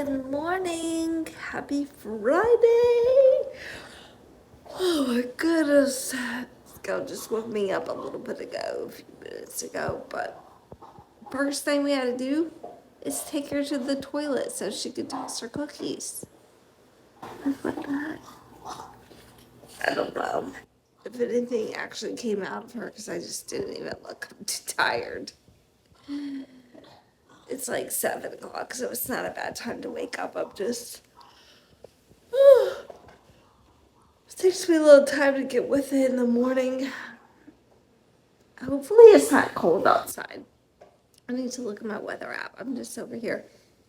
Good morning. Happy Friday. Oh my goodness. Scout just woke me up a little bit ago, a few minutes ago, but first thing we had to do is take her to the toilet so she could toss her cookies. What the heck? I don't know if anything actually came out of her because I just didn't even look. I'm too tired. It's like 7 o'clock, so it's not a bad time to wake up. I'm just... It takes me a little time to get with it in the morning. Hopefully it's not cold outside. I need to look at my weather app. I'm just over here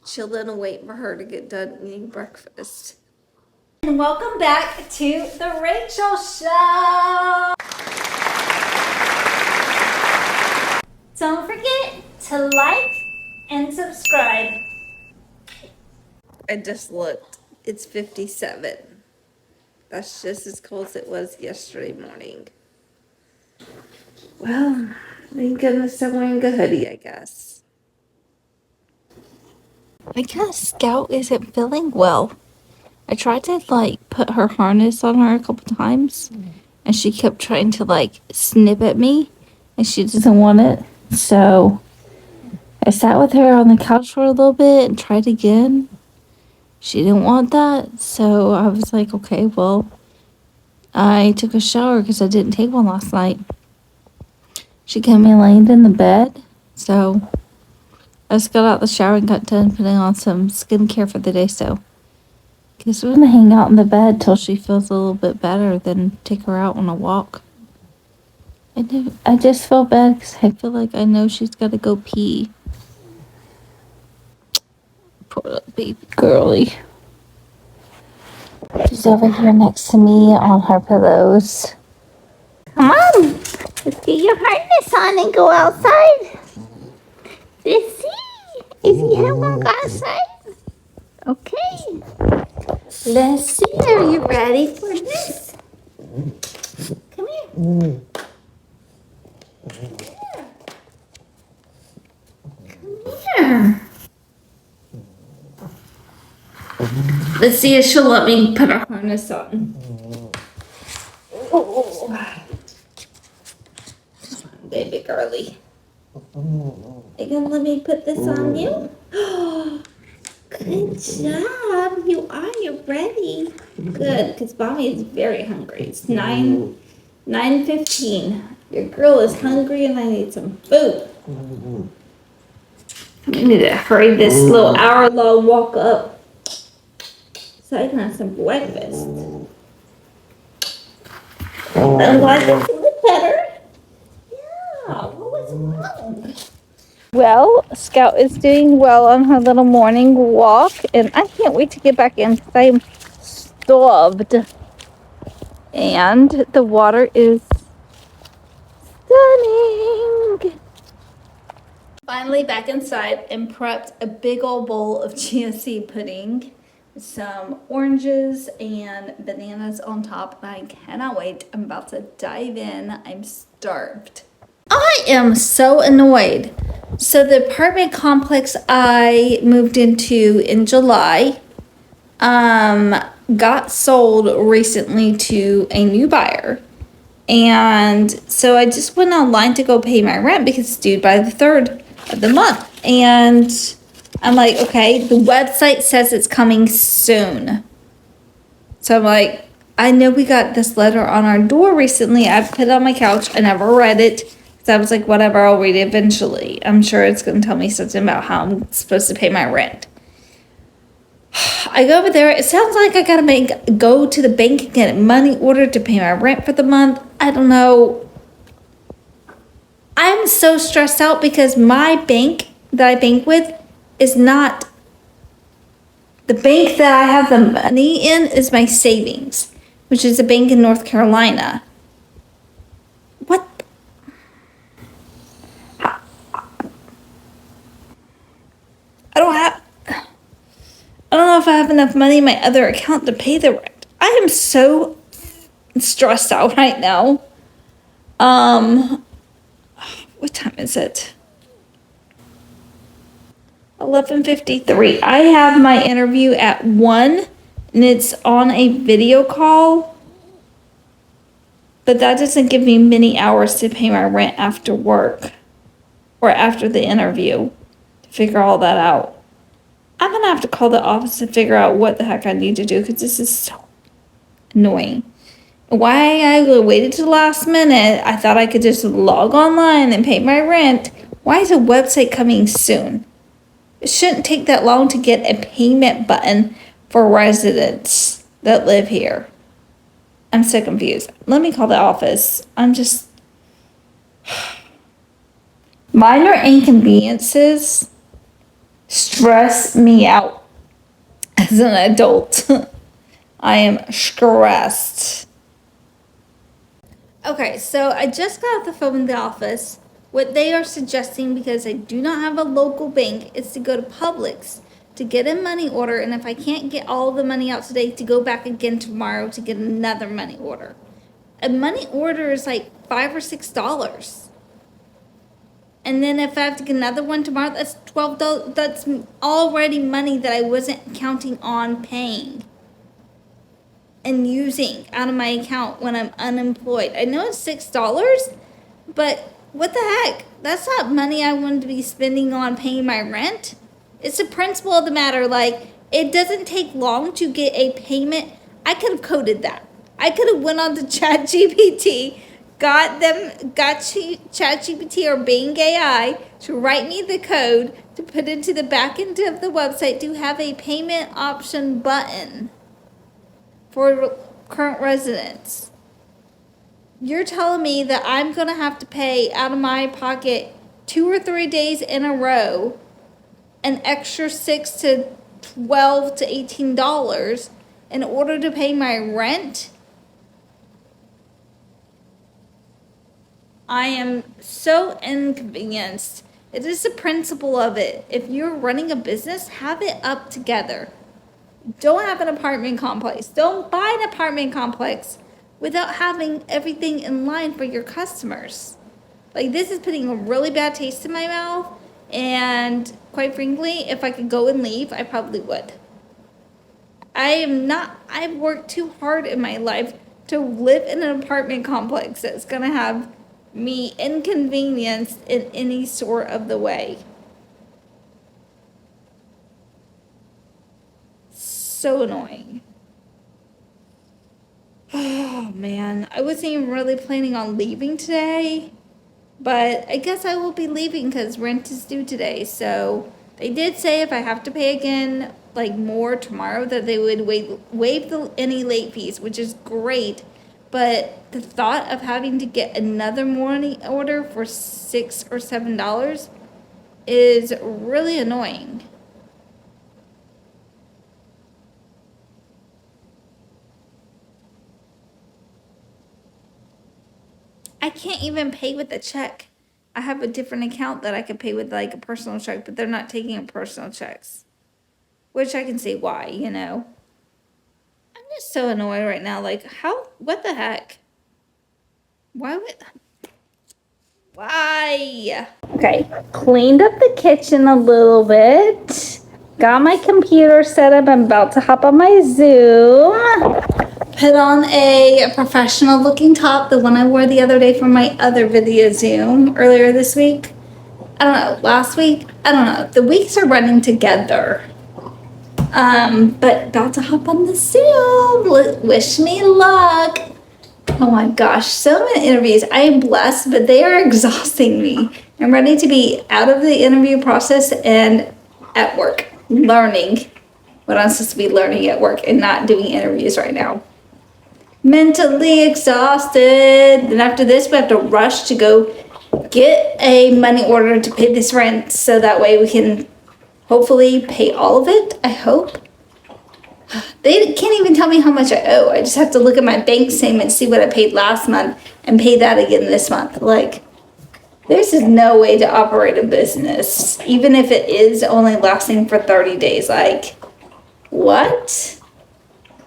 chilling and waiting for her to get done eating breakfast. And welcome back to the Rachel Show. Don't forget to like and subscribe. I just looked. It's 57. That's just as cold as it was yesterday morning. Well, thank goodness I'm wearing a hoodie, I guess. I guess Scout isn't feeling well. I tried to put her harness on her a couple times and she kept trying to snip at me and she doesn't want it. So I sat with her on the couch for a little bit and tried again. She didn't want that. So I was like, okay, well, I took a shower because I didn't take one last night. She came and laid in the bed. So I just got out the shower and got done putting on some skincare for the day. So I guess we're gonna hang out in the bed till she feels a little bit better, then take her out on a walk. I just feel bad because I feel like I know she's got to go pee. Poor little baby girly. She's over here next to me on her pillows. Come on, let's get your harness on and go outside. Let's see. Is he gonna go outside? Okay. Let's see. Are you ready for this? Come here. Come here. Let's see if she'll let me put her harness on. Oh. Come on, baby girly. Are you gonna let me put this on you? Good job. You're ready. Good, because Mommy is very hungry. It's 9:15. Your girl is hungry and I need some food. We need to hurry this little hour-long walk up so I can have some breakfast. And like it a little better. Yeah, what was wrong? Well, Scout is doing well on her little morning walk, and I can't wait to get back in because I am starved. And the water is stunning. Finally back inside and prepped a big old bowl of chia seed pudding with some oranges and bananas on top. And I cannot wait. I'm about to dive in. I'm starved. I am so annoyed. So the apartment complex I moved into in July got sold recently to a new buyer. And so I just went online to go pay my rent because it's due by the 3rd of the month. And I'm like, okay, the website says it's coming soon. So I'm like, I know we got this letter on our door recently. I put it on my couch. I never read it. So I was like, whatever, I'll read it eventually. I'm sure it's going to tell me something about how I'm supposed to pay my rent. I go over there. It sounds like I gotta go to the bank and get money ordered to pay my rent for the month. I don't know. I'm so stressed out because my bank that I bank with is not the bank that I have the money in is my savings, which is a bank in North Carolina. What? I don't know if I have enough money in my other account to pay the rent. I am so stressed out right now. What time is it? 11:53. I have my interview at 1 and it's on a video call. But that doesn't give me many hours to pay my rent after work or after the interview to figure all that out. I'm gonna have to call the office and figure out what the heck I need to do because this is so annoying. Why I waited to the last minute, I thought I could just log online and pay my rent. Why is a website coming soon? It shouldn't take that long to get a payment button for residents that live here. I'm so confused. Let me call the office. Minor inconveniences stress me out as an adult. I am stressed. Okay, so I just got off the phone in the office. What they are suggesting, because I do not have a local bank, is to go to Publix to get a money order, and if I can't get all the money out today, to go back again tomorrow to get another money order. A money order is like $5 or $6. And then if I have to get another one tomorrow, that's $12. That's already money that I wasn't counting on paying and using out of my account when I'm unemployed. I know it's $6, but what the heck? That's not money I wanted to be spending on paying my rent. It's the principle of the matter. Like, it doesn't take long to get a payment. I could have coded that. I could have went on to ChatGPT, got ChatGPT or Bing AI to write me the code to put into the back end of the website to have a payment option button for current residents. You're telling me that I'm going to have to pay out of my pocket 2 or 3 days in a row an extra $6 to $12 to $18 in order to pay my rent? I am so inconvenienced. It is the principle of it. If you're running a business, have it up together. Don't have an apartment complex. Don't buy an apartment complex without having everything in line for your customers. Like, this is putting a really bad taste in my mouth. And quite frankly, if I could go and leave, I probably would. I've worked too hard in my life to live in an apartment complex that's going to have me inconvenienced in any sort of the way. So annoying. Oh man, I wasn't even really planning on leaving today. But I guess I will be leaving because rent is due today. So they did say if I have to pay again, like more tomorrow, that they would waive any late fees, which is great. But the thought of having to get another money order for $6 or $7 is really annoying. I can't even pay with a check. I have a different account that I could pay with, like a personal check, but they're not taking personal checks. Which I can see why, you know. I'm just so annoyed right now. Like, what the heck? Why? Okay, cleaned up the kitchen a little bit. Got my computer set up. I'm about to hop on my Zoom. Put on a professional looking top, the one I wore the other day for my other video Zoom earlier this week. I don't know, last week? I don't know. The weeks are running together. But about to hop on the Zoom. Wish me luck. Oh my gosh, so many interviews. I am blessed, but they are exhausting me. I'm ready to be out of the interview process and at work, learning what I'm supposed to be learning at work and not doing interviews right now. Mentally exhausted. Then after this, we have to rush to go get a money order to pay this rent so that way we can hopefully pay all of it, I hope. They can't even tell me how much I owe. I just have to look at my bank statement, see what I paid last month, and pay that again this month. Like, there's just no way to operate a business, even if it is only lasting for 30 days. Like, what?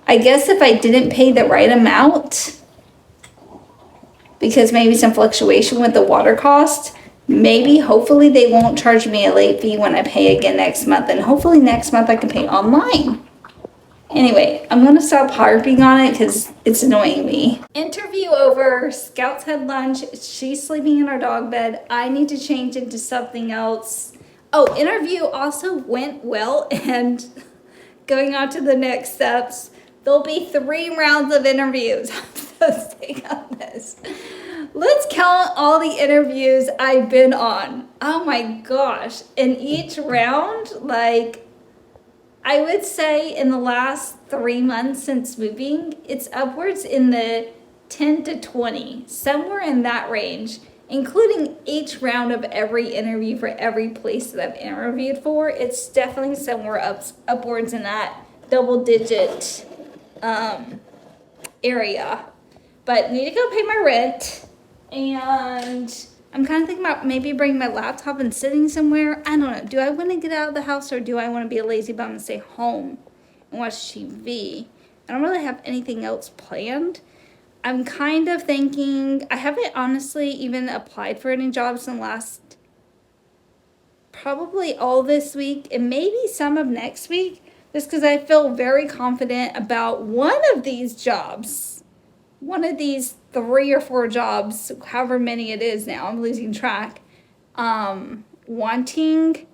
I guess if I didn't pay the right amount, because maybe some fluctuation with the water cost, maybe, hopefully they won't charge me a late fee when I pay again next month, and hopefully next month I can pay online. Anyway, I'm gonna stop harping on it because it's annoying me. Interview over. Scout's had lunch. She's sleeping in her dog bed. I need to change into something else. Oh, interview also went well, and going on to the next steps, there'll be 3 rounds of interviews. I'm so sick of this. Let's count all the interviews I've been on. Oh my gosh. In each round, like, I would say in the last 3 months since moving, it's upwards in the 10 to 20, somewhere in that range, including each round of every interview for every place that I've interviewed for. It's definitely somewhere upwards in that double digit area. But need to go pay my rent, and I'm kind of thinking about maybe bringing my laptop and sitting somewhere. I don't know. Do I want to get out of the house, or do I want to be a lazy bum and stay home and watch TV? I don't really have anything else planned. I'm kind of thinking, I haven't honestly even applied for any jobs in the last, probably all this week and maybe some of next week, just because I feel very confident about one of these jobs. One of these 3 or 4 jobs, however many it is now, I'm losing track, wanting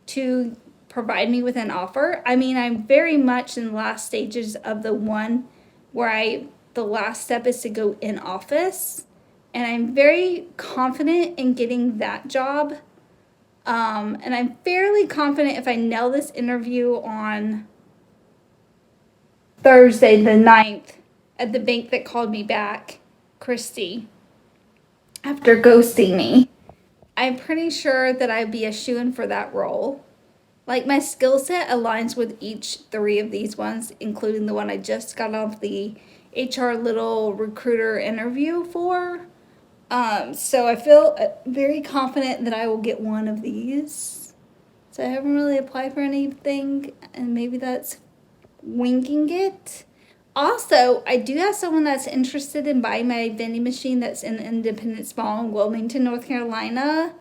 to provide me with an offer. I mean, I'm very much in the last stages of the one where the last step is to go in office, and I'm very confident in getting that job. And I'm fairly confident if I nail this interview on Thursday the 9th, at the bank that called me back, Christy, after ghosting me, I'm pretty sure that I'd be a shoo-in for that role. Like, my skill set aligns with each 3 of these ones, including the one I just got off the HR little recruiter interview for. So I feel very confident that I will get one of these. So I haven't really applied for anything, and maybe that's winging it. Also, I do have someone that's interested in buying my vending machine that's in Independence Mall in Wilmington, North Carolina.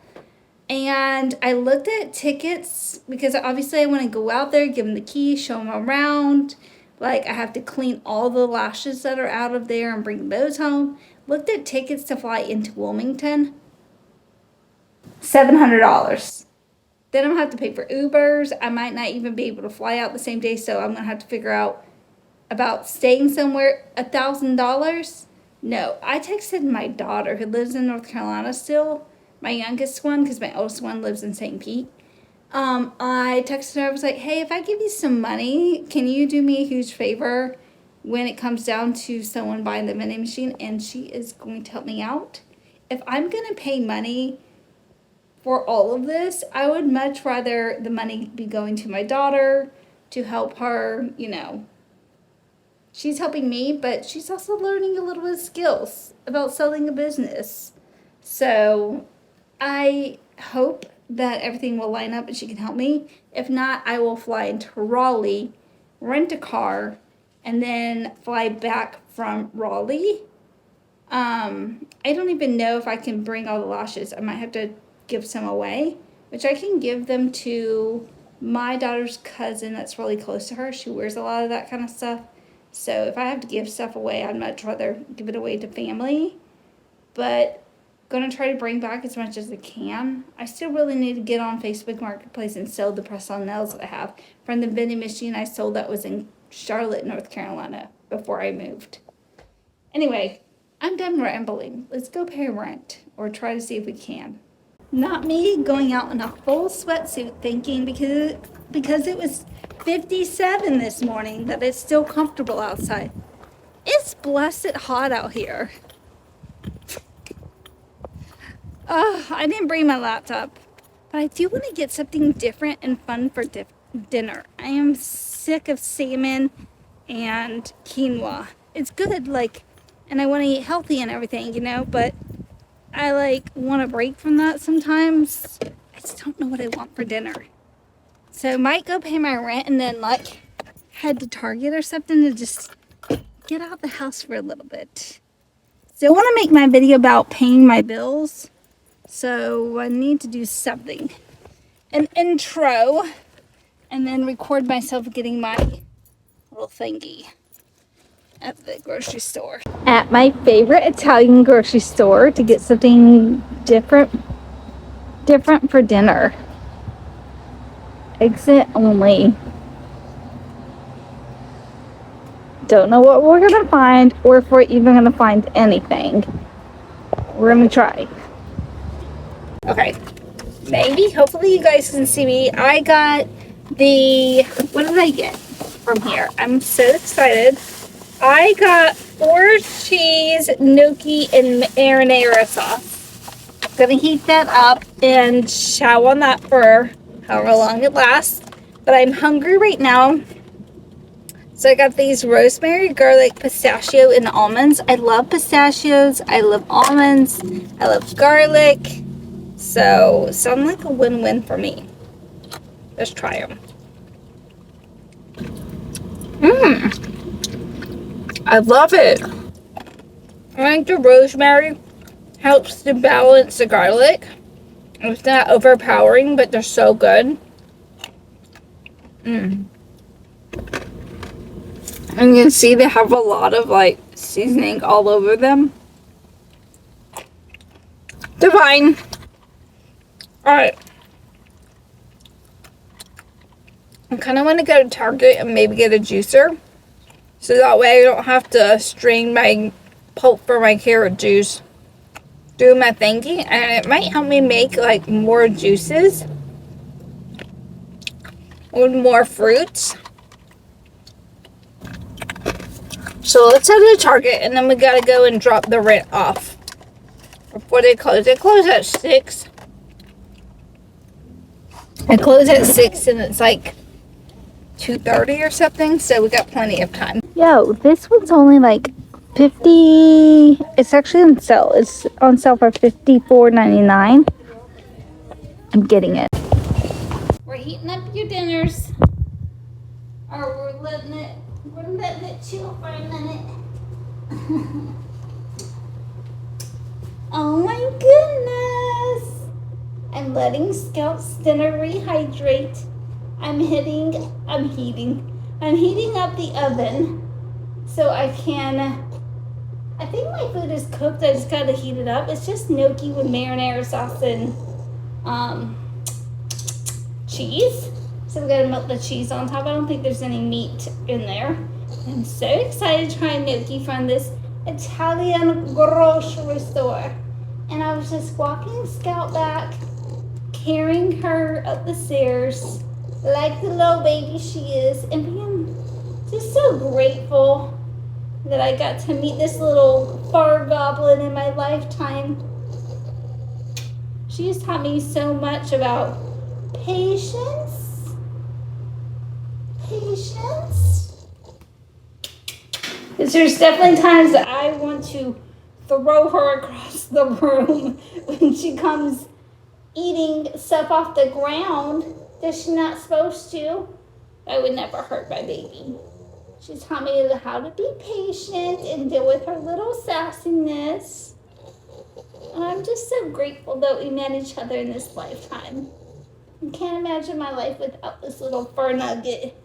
And I looked at tickets because obviously I want to go out there, give them the key, show them around. Like, I have to clean all the lashes that are out of there and bring those home. Looked at tickets to fly into Wilmington. $700. Then I'm going to have to pay for Ubers. I might not even be able to fly out the same day, so I'm going to have to figure out about staying somewhere. $1,000? No. I texted my daughter, who lives in North Carolina still, my youngest one, because my oldest one lives in St. Pete. I texted her. I was like, hey, if I give you some money, can you do me a huge favor when it comes down to someone buying the vending machine? And she is going to help me out. If I'm going to pay money for all of this, I would much rather the money be going to my daughter to help her, you know. She's helping me, but she's also learning a little bit of skills about selling a business. So I hope that everything will line up and she can help me. If not, I will fly into Raleigh, rent a car, and then fly back from Raleigh. I don't even know if I can bring all the lashes. I might have to give some away, which I can give them to my daughter's cousin that's really close to her. She wears a lot of that kind of stuff. So if I have to give stuff away, I'd much rather give it away to family. But going to try to bring back as much as I can. I still really need to get on Facebook Marketplace and sell the press-on nails that I have from the vending machine I sold that was in Charlotte, North Carolina before I moved. Anyway, I'm done rambling. Let's go pay rent or try to see if we can. Not me going out in a full sweatsuit thinking because it was 57 this morning that it's still comfortable outside. It's blessed hot out here. I didn't bring my laptop, but I do want to get something different and fun for dinner. I am sick of salmon and quinoa. It's good, and I want to eat healthy and everything, but I want to break from that sometimes. I just don't know what I want for dinner. So I might go pay my rent and then head to Target or something to just get out of the house for a little bit. Still want to make my video about paying my bills, So I need to do something. An intro. And then record myself getting my little thingy at the grocery store. At my favorite Italian grocery store to get something different for dinner. Exit only. Don't know what we're gonna find or if we're even gonna find anything. We're gonna try. Okay. Maybe, hopefully you guys can see me. I got what did I get from here? I'm so excited. I got 4 cheese, gnocchi, and marinara sauce. I'm gonna heat that up and chow on that for however long it lasts. But I'm hungry right now. So I got these rosemary, garlic, pistachio, and almonds. I love pistachios. I love almonds. I love garlic. So sound like a win-win for me. Let's try them. I love it. I think the rosemary helps to balance the garlic. It's not overpowering, but they're so good. And you can see they have a lot of like seasoning all over them. Divine. Alright. I kind of want to go to Target and maybe get a juicer. So that way I don't have to strain my pulp for my carrot juice. Do my thinking. And it might help me make like more juices. With more fruits. So let's head to Target and then we gotta go and drop the rent off. Before they close. They close at 6. I close at 6 and it's like 2:30 or something, so we got plenty of time. Yo, this one's only like 50. It's actually on sale. It's on sale for $54.99. I'm getting it. We're heating up your dinners. Or we're letting it chill for a minute. Oh my goodness. I'm letting Scout's dinner rehydrate. I'm heating up the oven so I think my food is cooked. I just gotta heat it up. It's just gnocchi with marinara sauce and cheese. So we gotta melt the cheese on top. I don't think there's any meat in there. I'm so excited to try gnocchi from this Italian grocery store. And I was just walking Scout back, carrying her up the stairs like the little baby she is, and being just so grateful that I got to meet this little fur goblin in my lifetime. She has taught me so much about patience. Because there's definitely times that I want to throw her across the room when she comes eating stuff off the ground that she's not supposed to. I would never hurt my baby. She taught me how to be patient and deal with her little sassiness. And I'm just so grateful that we met each other in this lifetime. I can't imagine my life without this little fur nugget.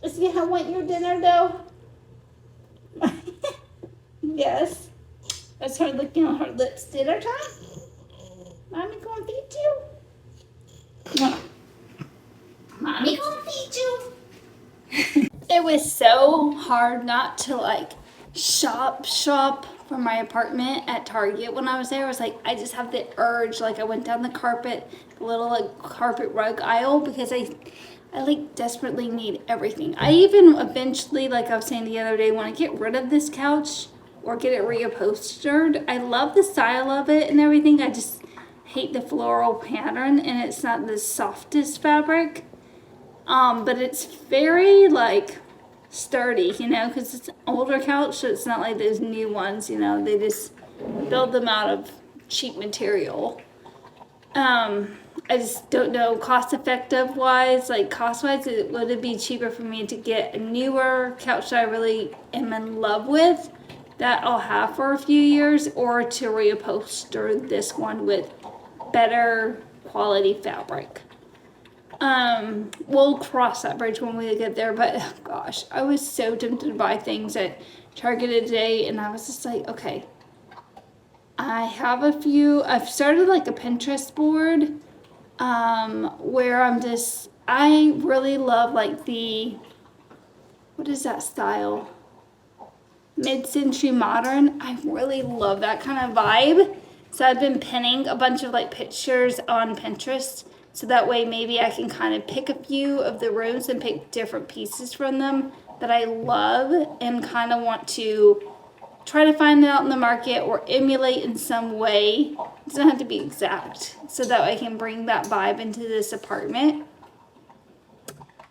Is you want your dinner though? Yes. That's her licking on her lips. Dinner time? Mommy gonna feed you? Come on. Mommy gonna feed you. It was so hard not to like shop for my apartment at Target when I was there. I was like, I just have the urge. Like I went down the little like carpet rug aisle because I like desperately need everything. I even eventually, like I was saying the other day, want to get rid of this couch or get it reupholstered. I love the style of it and everything. I just hate the floral pattern and it's not the softest fabric. But it's very like sturdy, you know, because it's an older couch, so it's not like those new ones, you know, they just build them out of cheap material. I just don't know cost effective wise, like cost wise, would it be cheaper for me to get a newer couch that I really am in love with that I'll have for a few years, or to reupholster this one with better quality fabric. We'll cross that bridge when we get there, but oh gosh, I was so tempted to buy things at Target today, and I was just like, okay, I've started like a Pinterest board, where I really love like what is that style? Mid-century modern. I really love that kind of vibe. So I've been pinning a bunch of like pictures on Pinterest, so that way maybe I can kind of pick a few of the rooms and pick different pieces from them that I love and kind of want to try to find it out in the market or emulate in some way. It doesn't have to be exact, so that I can bring that vibe into this apartment.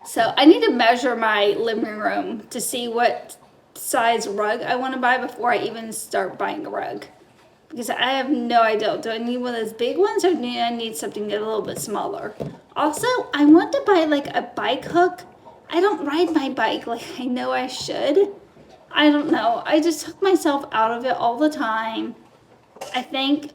So I need to measure my living room to see what size rug I want to buy before I even start buying a rug. Because I have no idea. Do I need one of those big ones, or do I need something a little bit smaller? Also, I want to buy like a bike hook. I don't ride my bike like I know I should. I don't know. I just took myself out of it all the time. I think,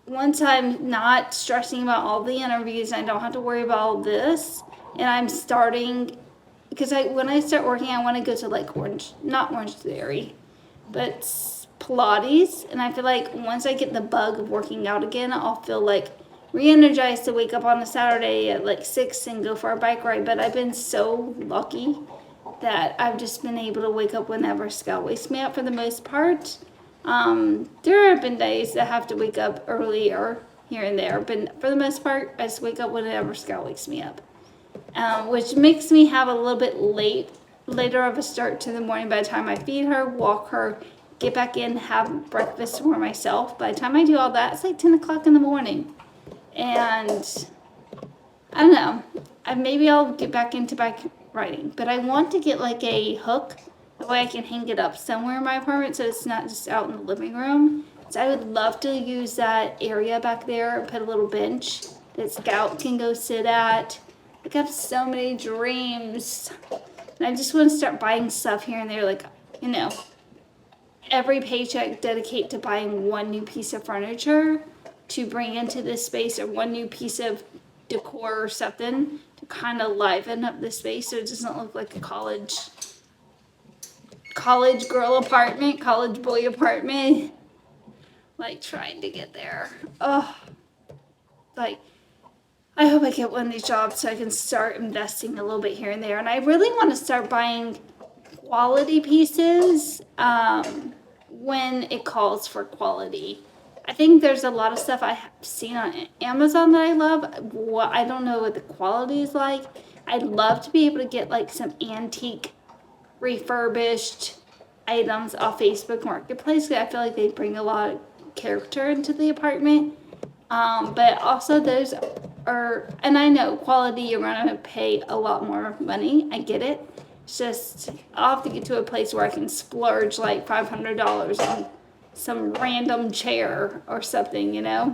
once I'm not stressing about all the interviews, I don't have to worry about all this. And I'm starting, because when I start working, I want to go to like not Orange Theory, but Pilates. And I feel like once I get the bug of working out again, I'll feel like re-energized to wake up on a Saturday at like 6 and go for a bike ride. But I've been so lucky that I've just been able to wake up whenever Scout wakes me up for the most part. There have been days that I have to wake up earlier here and there, but for the most part, I just wake up whenever Scout wakes me up. Which makes me have a little bit later of a start to the morning by the time I feed her, walk her, get back in, have breakfast for myself. By the time I do all that, it's like 10 o'clock in the morning. And I don't know, maybe I'll get back into bike riding, but I want to get like a hook, that way I can hang it up somewhere in my apartment so it's not just out in the living room. So I would love to use that area back there and put a little bench that Scout can go sit at. I have so many dreams, and I just want to start buying stuff here and there, like, every paycheck dedicate to buying one new piece of furniture to bring into this space, or one new piece of decor or something to kind of liven up the space so it doesn't look like a college girl apartment, college boy apartment. Like, trying to get there. I hope I get one of these jobs so I can start investing a little bit here and there. And I really want to start buying quality pieces when it calls for quality. I think there's a lot of stuff I have seen on Amazon that I love. I don't know what the quality is like. I'd love to be able to get like some antique refurbished items off Facebook Marketplace, because I feel like they bring a lot of character into the apartment. But also those are, and I know quality, you're going to pay a lot more money. I get it. It's just, I'll have to get to a place where I can splurge like $500 on some random chair or something, Anyway,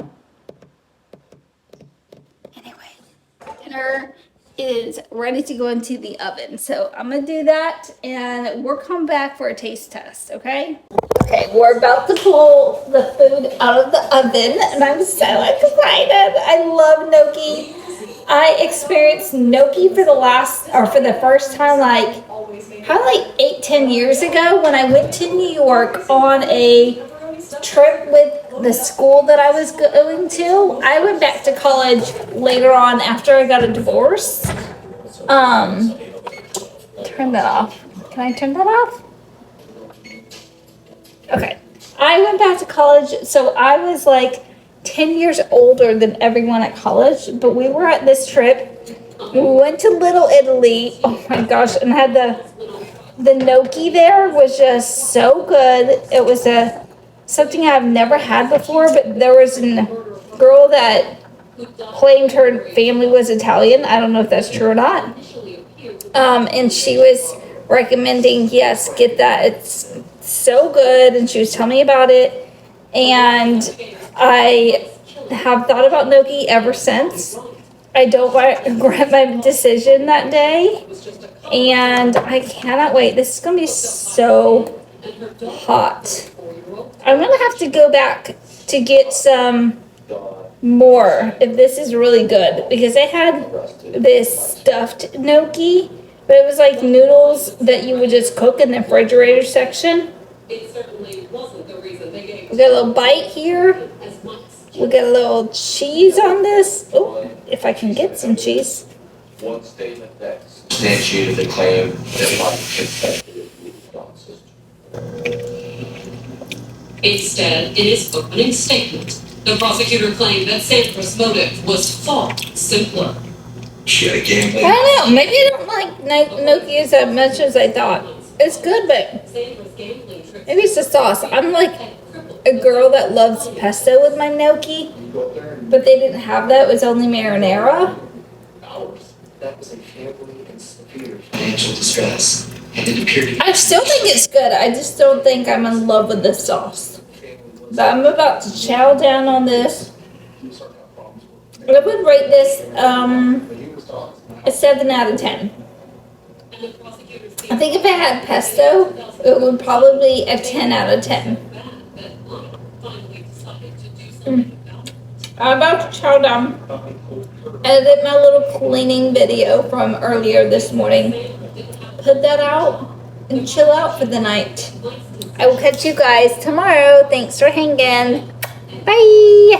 dinner is ready to go into the oven. So I'm going to do that, and we'll come back for a taste test, okay? Okay, we're about to pull the food out of the oven, and I'm so excited. I love gnocchi. I experienced gnocchi for the first time, probably 8-10 years ago, when I went to New York on a trip with the school that I was going to. I went back to college later on after I got a divorce. Turn that off. Can I turn that off? Okay. I went back to college, so I was like 10 years older than everyone at college, but we were at this trip. We went to Little Italy. Oh my gosh, and had the gnocchi there was just so good. It was something I've never had before, but there was a girl that claimed her family was Italian. I don't know if that's true or not. And she was recommending, yes, get that. It's so good. And she was telling me about it. And I have thought about gnocchi ever since. I don't regret my decision that day. And I cannot wait. This is going to be so hot. I'm gonna have to go back to get some more if this is really good, because I had this stuffed gnocchi, but it was like noodles that you would just cook in the refrigerator section. We got a little bite here. We got a little cheese on this. Oh, if I can get some cheese. One statement that substantiated the claim that life infected the response system. Instead, in his opening statement, the prosecutor claimed that Sandra's motive was far simpler. She had a game I plan. don't know. Maybe I don't like gnocchi as much as I thought. It's good, but maybe it's the sauce. I'm like a girl that loves pesto with my gnocchi, but they didn't have that. It was only marinara. That was a family in severe financial distress, and it appeared to be. I still think it's good. I just don't think I'm in love with the sauce. But I'm about to chow down on this. I would rate this a 7 out of 10. I think if it had pesto, it would probably be a 10 out of 10. I'm about to chow down. Edit my little cleaning video from earlier this morning. Put that out and chill out for the night. I will catch you guys tomorrow. Thanks for hanging. Bye.